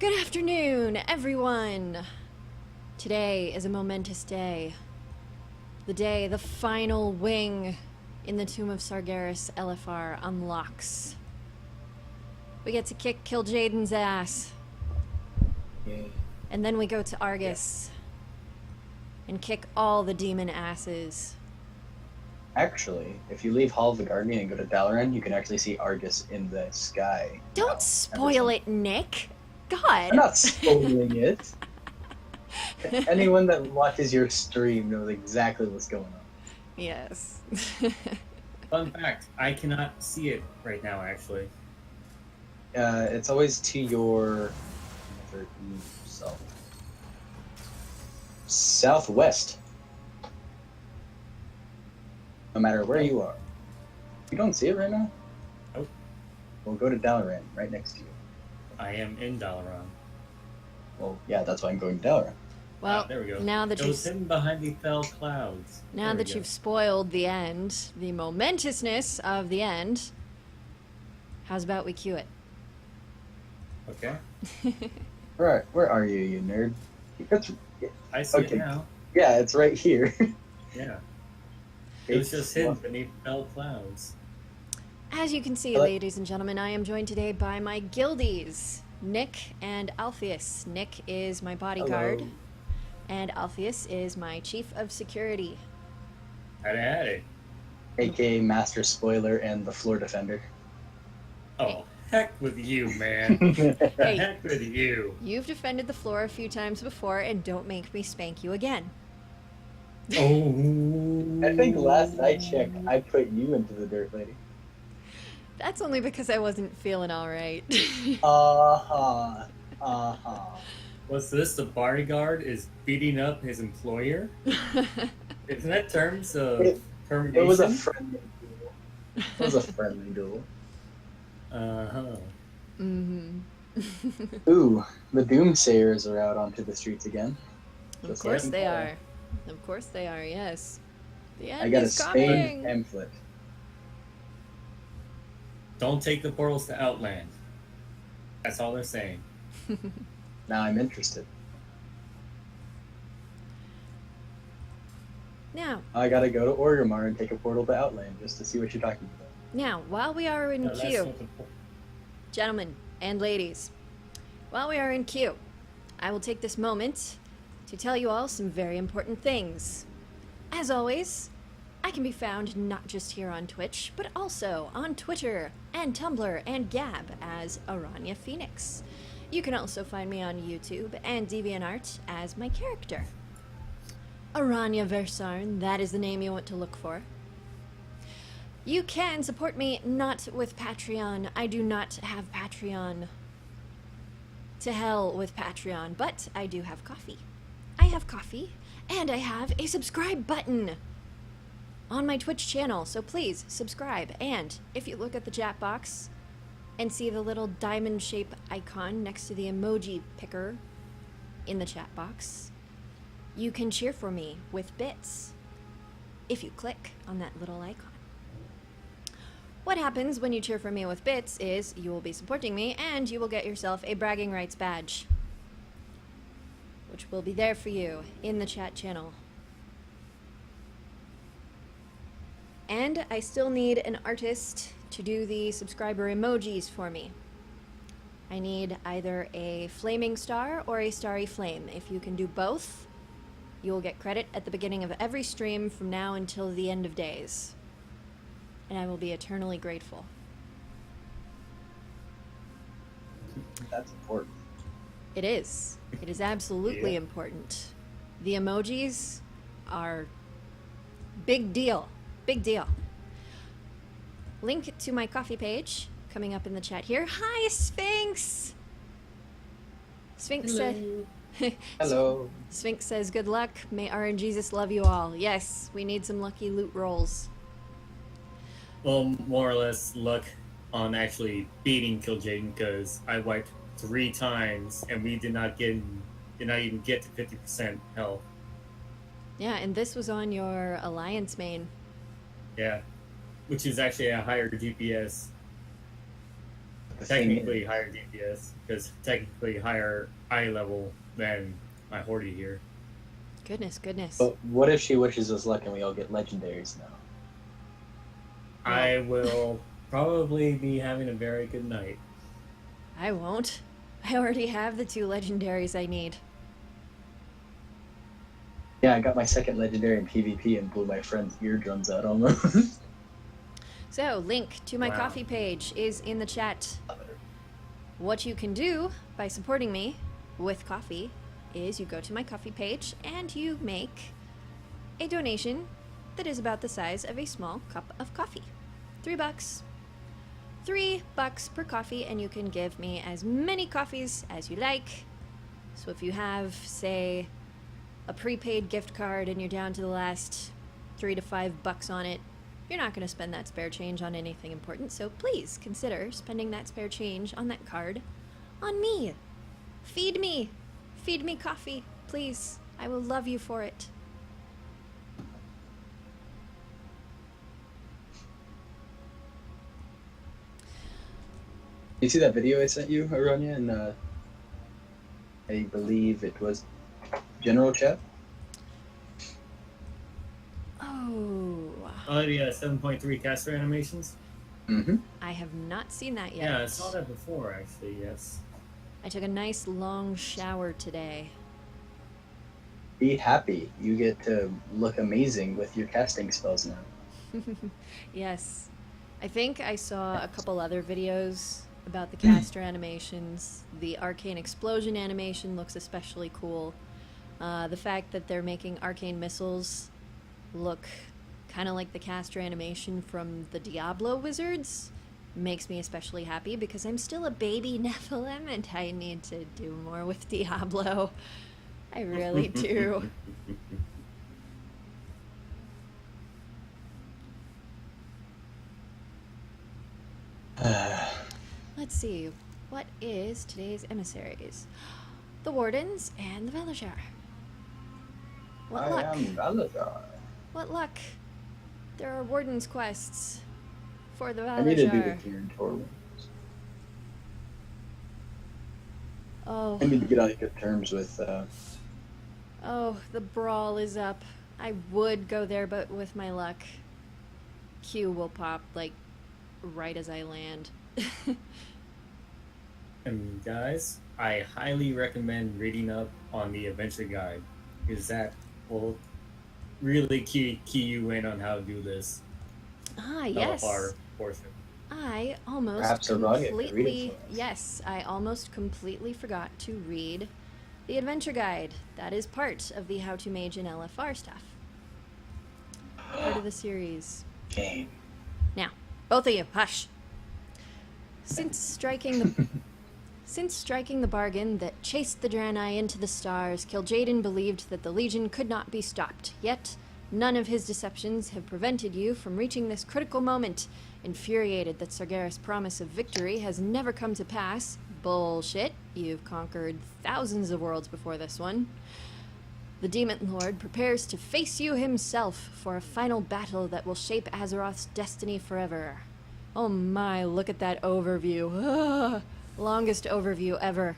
Good afternoon, everyone! Today is a momentous day. The day the final wing in the Tomb of Sargeras LFR unlocks. We get to kick Kil'jaeden's ass. Yay. And then we go to Argus and kick all the demon asses. Actually, if you leave Hall of the Guardian and go to Dalaran, you can actually see Argus in the sky. Don't spoil it, Nick! God! I'm not spoiling it. Anyone that watches your stream knows exactly what's going on. Yes. Fun fact, I cannot see it right now, actually. It's always to your southwest. No matter where you are. You don't see it right now? Nope. We'll go to Dalaran, right next to you. I am in Dalaran. Well, yeah, that's why I'm going to Dalaran. Well, there we go. now that It was hidden behind the fell clouds. Now that you've spoiled the end, the momentousness of the end, how's about we cue it? Okay. Where are you, you nerd? I see Okay. it now. Yeah, it's right here. Yeah. It was just hidden beneath fell clouds. As you can see, ladies and gentlemen, I am joined today by my guildies, Nick and Alpheus. Nick is my bodyguard, Hello. and Alpheus is my chief of security. Howdy. AKA Master Spoiler and the Floor Defender. Oh, heck with you, man. Hey. Heck with you. You've defended the floor a few times before, and don't make me spank you again. Oh. I think last I checked, I put you into the dirt, lady. That's only because I wasn't feeling all right. What's this? The bodyguard is beating up his employer? Isn't that terms of termination? It was a friendly duel. It was a friendly duel. Uh-huh. Mm-hmm. Ooh, the Doomsayers are out onto the streets again. Of course they are. Of course they are, yes. The end I got a is Spain coming. pamphlet. Don't take the portals to Outland. That's all they're saying. Now I'm interested. Now, I gotta go to Orgrimmar and take a portal to Outland just to see what you're talking about. now, while we are in No, that's queue, not the gentlemen and ladies, while we are in queue, I will take this moment to tell you all some very important things. As always, I can be found not just here on Twitch, but also on Twitter and Tumblr and Gab as Aranya Phoenix. You can also find me on YouTube and DeviantArt as my character. Aranya Versarn, that is the name you want to look for. You can support me not with Patreon. I do not have Patreon. To hell with Patreon, but I do have coffee. I have coffee, and I have a subscribe button on my Twitch channel, so please subscribe. And if you look at the chat box and see the little diamond shape icon next to the emoji picker in the chat box, you can cheer for me with bits if you click on that little icon. What happens when you cheer for me with bits is you will be supporting me and you will get yourself a bragging rights badge, which will be there for you in the chat channel. And I still need an artist to do the subscriber emojis for me. I need either a flaming star or a starry flame. If you can do both, you will get credit at the beginning of every stream from now until the end of days. And I will be eternally grateful. That's important. It is. It is absolutely Yeah. important. The emojis are big deal. Big deal. Link to my coffee page coming up in the chat here. Hi, Sphinx! Sphinx said... Hello. Sphinx says, good luck. May RNGesus love you all. Yes, we need some lucky loot rolls. Well, more or less luck on actually beating Kil'jaeden because I wiped 3 times and we did not even get to 50% health. Yeah, and this was on your Alliance main. Yeah, which is actually a higher DPS. The thing Technically is- higher DPS, because technically higher eye level than my Horty here. Goodness, goodness. But what if she wishes us luck and we all get legendaries now? I will probably be having a very good night. I won't. I already have the 2 legendaries I need. Yeah, I got my second legendary in PvP and blew my friend's eardrums out almost. So, link to my Wow. coffee page is in the chat. What you can do by supporting me with coffee is you go to my coffee page and you make a donation that is about the size of a small cup of coffee. $3. $3 per coffee, and you can give me as many coffees as you like. So if you have, say, a prepaid gift card and you're down to the last $3 to $5 on it, you're not going to spend that spare change on anything important, so please consider spending that spare change on that card on me. Feed me. Feed me coffee, please. I will love you for it. You see that video I sent you, Aranya, and I believe it was general chat? Oh, Oh yeah, 7.3 caster animations. Mm-hmm. I have not seen that yet. Yeah, I saw that before actually. Yes. I took a nice long shower today. Be happy. You get to look amazing with your casting spells now. Yes. I think I saw a couple other videos about the caster animations. The arcane explosion animation looks especially cool. The fact that they're making arcane missiles look kind of like the caster animation from the Diablo wizards makes me especially happy because I'm still a baby Nephilim and I need to do more with Diablo. I really do. Let's see. What is today's emissaries? The Wardens and the Velashar. What luck? I am Valazar. What luck? There are Wardens quests for the I need to do the Velashar. tiered tour ones. Oh, I need to get on good terms with oh, the brawl is up. I would go there, but with my luck, Q will pop like right as I land. And guys, I highly recommend reading up on the adventure guide, because that will really key you in on how to do this Ah, yes. LFR portion. I almost Perhaps Aranya could read it completely, for us. yes, I almost completely forgot to read the adventure guide. That is part of the How to Mage in LFR stuff. Part of the series. game. Now, both of you, hush. Since striking the bargain that chased the Draenei into the stars, Kil'jaeden believed that the Legion could not be stopped. Yet, none of his deceptions have prevented you from reaching this critical moment. Infuriated that Sargeras' promise of victory has never come to pass. Bullshit. You've conquered thousands of worlds before this one. The Demon Lord prepares to face you himself for a final battle that will shape Azeroth's destiny forever. Oh my, look at that overview. Ah, longest overview ever.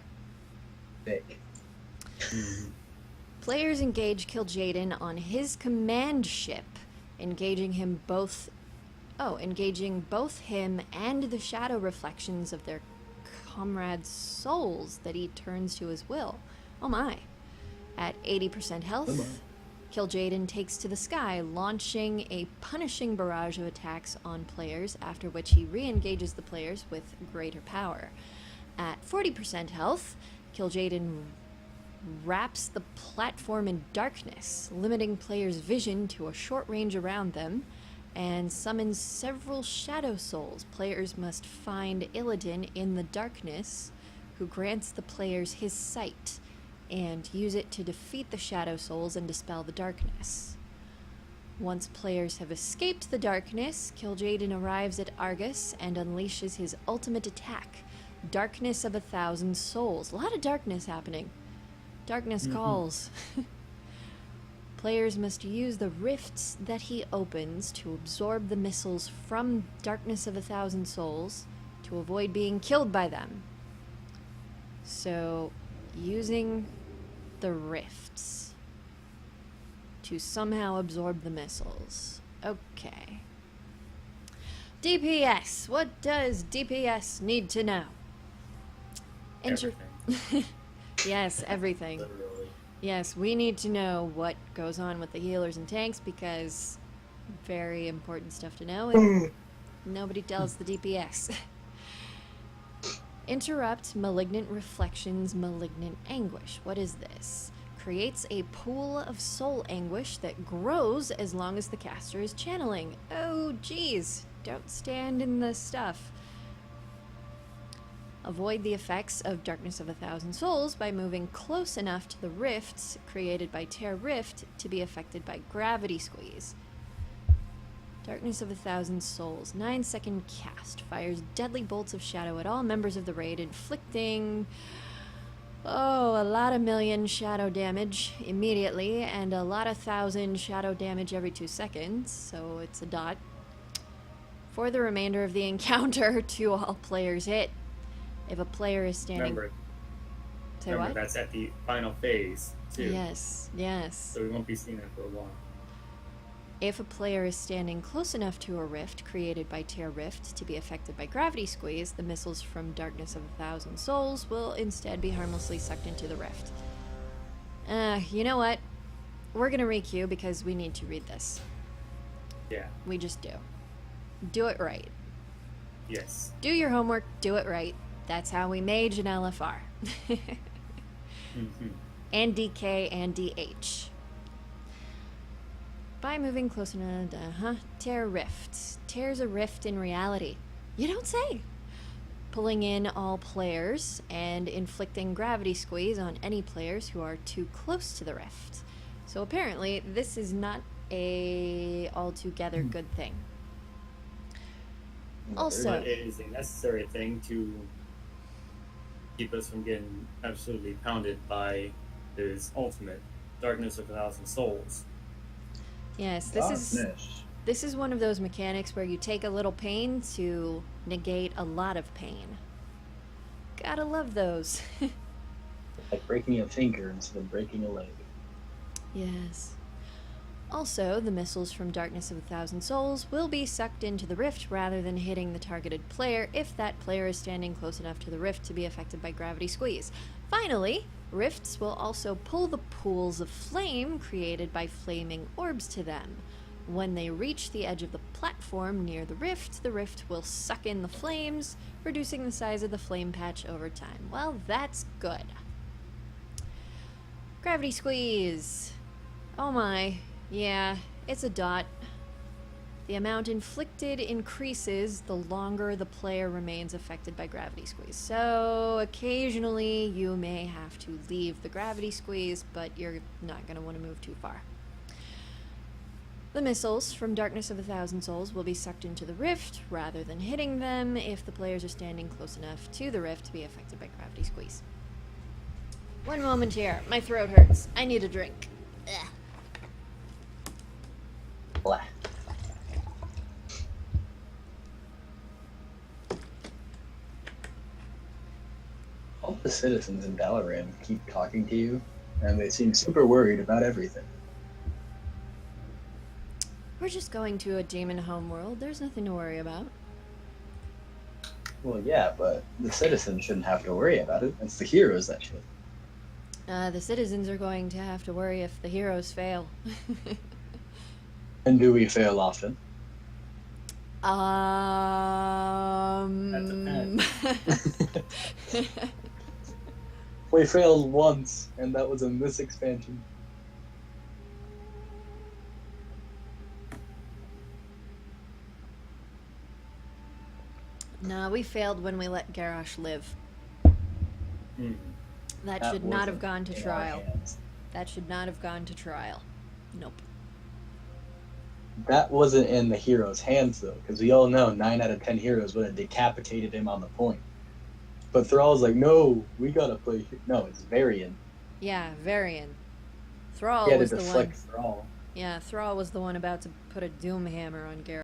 Thick. Players engage Kil'jaeden on his command ship, engaging both him and the shadow reflections of their comrades' souls that he turns to his will. Oh my. At 80% health, Kil'jaeden takes to the sky, launching a punishing barrage of attacks on players, after which he re-engages the players with greater power. At 40% health, Kil'jaeden wraps the platform in darkness, limiting players' vision to a short range around them, and summons several shadow souls. Players must find Illidan in the darkness, who grants the players his sight, and use it to defeat the shadow souls and dispel the darkness. Once players have escaped the darkness, Kil'jaeden arrives at Argus and unleashes his ultimate attack, Darkness of 1,000 Souls. A lot of darkness happening. Darkness calls. Players must use the rifts that he opens to absorb the missiles from Darkness of 1,000 Souls to to avoid being killed by them. So, using the rifts to somehow absorb the missiles. Okay. DPS. What does DPS need to know? Everything. Yes, everything. Literally. Yes, we need to know what goes on with the healers and tanks because very important stuff to know and nobody tells the DPS. Interrupt malignant reflections, malignant anguish. What is this? Creates a pool of soul anguish that grows as long as the caster is channeling. Oh, geez. Don't stand in the stuff. Avoid the effects of Darkness of 1,000 Souls by moving close enough to the rifts created by Tear Rift to be affected by Gravity Squeeze. Darkness of 1,000 Souls, 9-second cast, fires deadly bolts of shadow at all members of the raid, inflicting, a lot of million shadow damage immediately, and a lot of 1,000 shadow damage every 2 seconds, so it's a dot. For the remainder of the encounter, to all players hit. If a player is standing... Remember, that's at the final phase, too. Yes, yes. So we won't be seeing it for a while. If a player is standing close enough to a rift created by Tear Rift to be affected by Gravity Squeeze, the missiles from Darkness of 1,000 Souls will instead be harmlessly sucked into the rift. You know what? We're gonna re-queue because we need to read this. Yeah. We just do. Do it right. Yes. Do your homework, do it right. That's how we mage an LFR. And DK and DH. By moving close enough, Tear Rift. Tears a rift in reality. You don't say. Pulling in all players and inflicting Gravity Squeeze on any players who are too close to the rift. So apparently, this is not a altogether good thing. Also, but it is a necessary thing to keep us from getting absolutely pounded by his ultimate, Darkness of 1,000 Souls. yes, this is one of those mechanics where you take a little pain to negate a lot of pain. Gotta love those. Like breaking a finger instead of breaking a leg. Yes. Also, the missiles from Darkness of 1,000 Souls will be sucked into the rift rather than hitting the targeted player if that player is standing close enough to the rift to be affected by Gravity Squeeze. Finally, rifts will also pull the pools of flame created by flaming orbs to them. When they reach the edge of the platform near the rift will suck in the flames, reducing the size of the flame patch over time. Well, that's good. Gravity Squeeze. Oh my. Yeah, it's a dot. The amount inflicted increases the longer the player remains affected by Gravity Squeeze. So occasionally you may have to leave the Gravity Squeeze, but you're not going to want to move too far. The missiles from Darkness of 1,000 Souls will be sucked into the rift rather than hitting them if the players are standing close enough to the rift to be affected by Gravity Squeeze. One moment here. My throat hurts. I need a drink. Ugh. Blah. All the citizens in Dalaran keep talking to you, and they seem super worried about everything. We're just going to a demon homeworld. There's nothing to worry about. Well, yeah, but the citizens shouldn't have to worry about it. It's the heroes that should. The citizens are going to have to worry if the heroes fail. And do we fail often? We failed once, and that was in this expansion. Nah, we failed when we let Garrosh live. That should not have gone to trial. That should not have gone to trial. Nope. That wasn't in the hero's hands, though, because we all know 9 out of 10 heroes would have decapitated him on the point. But Thrall's like, no, we gotta play. No, it's Varian. Yeah, Varian. Thrall He had was to the one. deflect Thrall. Yeah, Thrall was the one about to put a doom hammer on Garrosh.